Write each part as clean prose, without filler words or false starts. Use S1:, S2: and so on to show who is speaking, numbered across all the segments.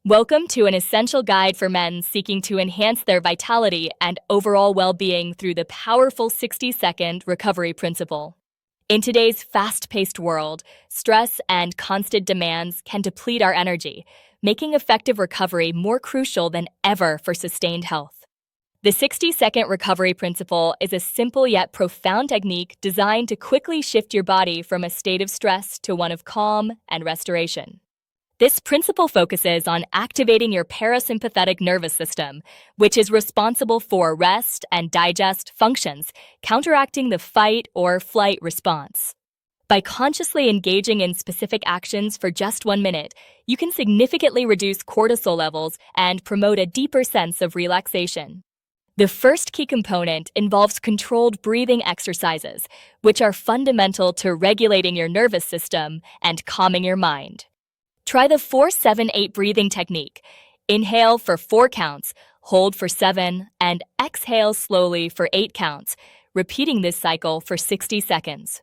S1: Welcome to an essential guide for men seeking to enhance their vitality and overall well-being through the powerful 60-second recovery principle. In today's fast-paced world, stress and constant demands can deplete our energy, making effective recovery more crucial than ever for sustained health. The 60-second recovery principle is a simple yet profound technique designed to quickly shift your body from a state of stress to one of calm and restoration. This principle focuses on activating your parasympathetic nervous system, which is responsible for rest and digest functions, counteracting the fight or flight response. By consciously engaging in specific actions for just 1 minute, you can significantly reduce cortisol levels and promote a deeper sense of relaxation. The first key component involves controlled breathing exercises, which are fundamental to regulating your nervous system and calming your mind. Try the 4-7-8 breathing technique. Inhale for 4 counts, hold for 7, and exhale slowly for 8 counts, repeating this cycle for 60 seconds.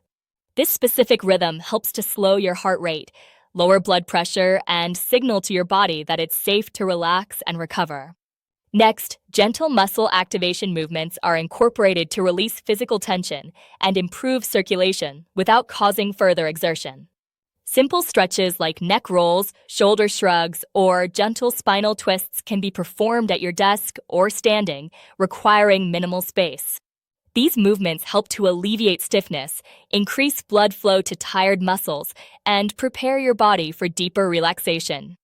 S1: This specific rhythm helps to slow your heart rate, lower blood pressure, and signal to your body that it's safe to relax and recover. Next, gentle muscle activation movements are incorporated to release physical tension and improve circulation without causing further exertion. Simple stretches like neck rolls, shoulder shrugs, or gentle spinal twists can be performed at your desk or standing, requiring minimal space. These movements help to alleviate stiffness, increase blood flow to tired muscles, and prepare your body for deeper relaxation.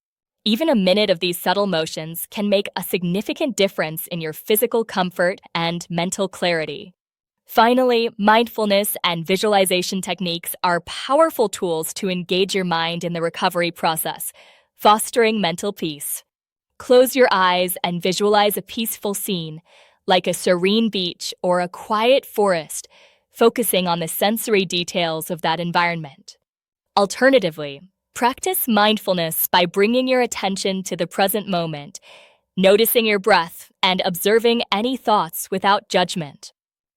S1: Even a minute of these subtle motions can make a significant difference in your physical comfort and mental clarity. Finally, mindfulness and visualization techniques are powerful tools to engage your mind in the recovery process, fostering mental peace. Close your eyes and visualize a peaceful scene, like a serene beach or a quiet forest, focusing on the sensory details of that environment. Alternatively, practice mindfulness by bringing your attention to the present moment, noticing your breath and observing any thoughts without judgment.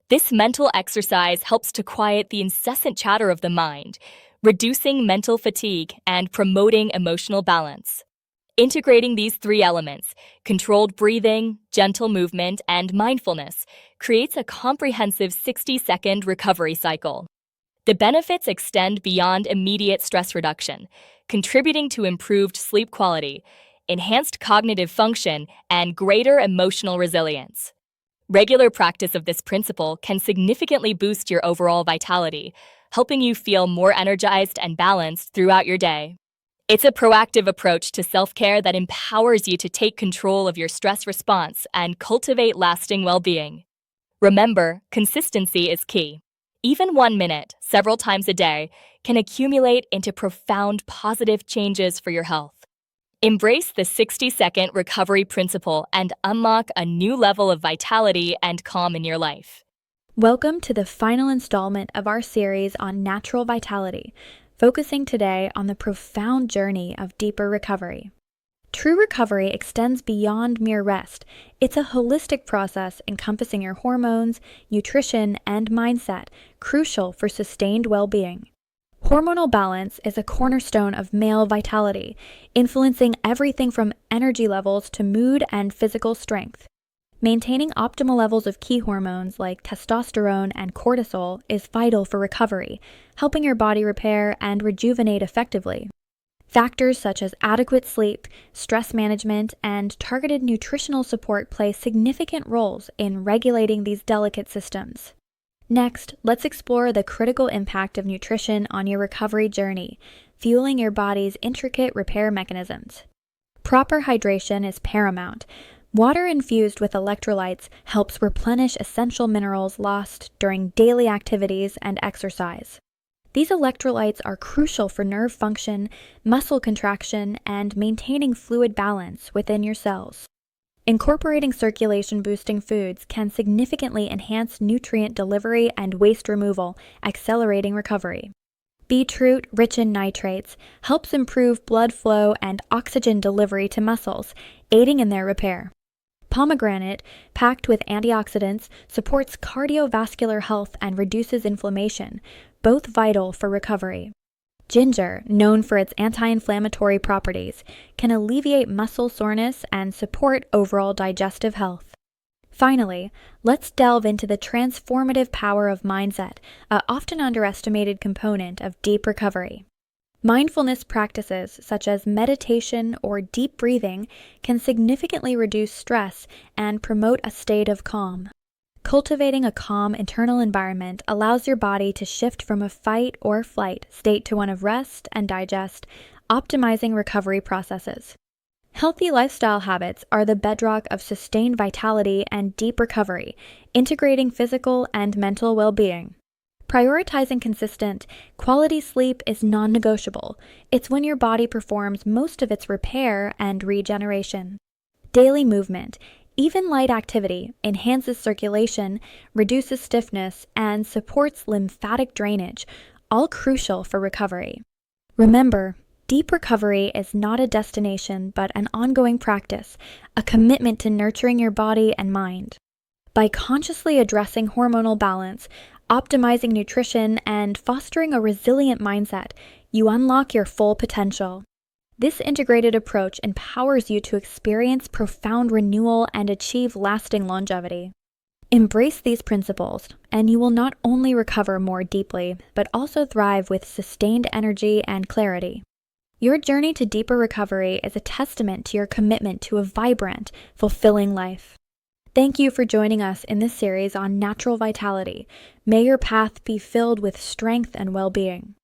S1: This mental exercise helps to quiet the incessant chatter of the mind, reducing mental fatigue and promoting emotional balance. Integrating these 3 elements, controlled breathing, gentle movement, and mindfulness, creates a comprehensive 60-second recovery cycle. The benefits extend beyond immediate stress reduction, contributing to improved sleep quality, enhanced cognitive function, and greater emotional resilience. Regular practice of this principle can significantly boost your overall vitality, helping you feel more energized and balanced throughout your day. It's a proactive approach to self-care that empowers you to take control of your stress response and cultivate lasting well-being. Remember, consistency is key. Even 1 minute, several times a day, can accumulate into profound positive changes for your health. Embrace the 60-second recovery principle and unlock a new level of vitality and calm in your life.
S2: Welcome to the final installment of our series on natural vitality, focusing today on the profound journey of deeper recovery. True recovery extends beyond mere rest. It's a holistic process encompassing your hormones, nutrition, and mindset, crucial for sustained well-being. Hormonal balance is a cornerstone of male vitality, influencing everything from energy levels to mood and physical strength. Maintaining optimal levels of key hormones like testosterone and cortisol is vital for recovery, helping your body repair and rejuvenate effectively. Factors such as adequate sleep, stress management, and targeted nutritional support play significant roles in regulating these delicate systems. Next, let's explore the critical impact of nutrition on your recovery journey, fueling your body's intricate repair mechanisms. Proper hydration is paramount. Water infused with electrolytes helps replenish essential minerals lost during daily activities and exercise. These electrolytes are crucial for nerve function, muscle contraction, and maintaining fluid balance within your cells. Incorporating circulation-boosting foods can significantly enhance nutrient delivery and waste removal, accelerating recovery. Beetroot, rich in nitrates, helps improve blood flow and oxygen delivery to muscles, aiding in their repair. Pomegranate, packed with antioxidants, supports cardiovascular health and reduces inflammation, both vital for recovery. Ginger, known for its anti-inflammatory properties, can alleviate muscle soreness and support overall digestive health. Finally, let's delve into the transformative power of mindset, an often underestimated component of deep recovery. Mindfulness practices such as meditation or deep breathing can significantly reduce stress and promote a state of calm. Cultivating a calm internal environment allows your body to shift from a fight or flight state to one of rest and digest, optimizing recovery processes. Healthy lifestyle habits are the bedrock of sustained vitality and deep recovery, integrating physical and mental well-being. Prioritizing consistent, quality sleep is non-negotiable. It's when your body performs most of its repair and regeneration. Daily movement, even light activity, enhances circulation, reduces stiffness, and supports lymphatic drainage, all crucial for recovery. Remember, deep recovery is not a destination but an ongoing practice, a commitment to nurturing your body and mind. By consciously addressing hormonal balance, optimizing nutrition, and fostering a resilient mindset, you unlock your full potential. This integrated approach empowers you to experience profound renewal and achieve lasting longevity. Embrace these principles, and you will not only recover more deeply, but also thrive with sustained energy and clarity. Your journey to deeper recovery is a testament to your commitment to a vibrant, fulfilling life. Thank you for joining us in this series on natural vitality. May your path be filled with strength and well-being.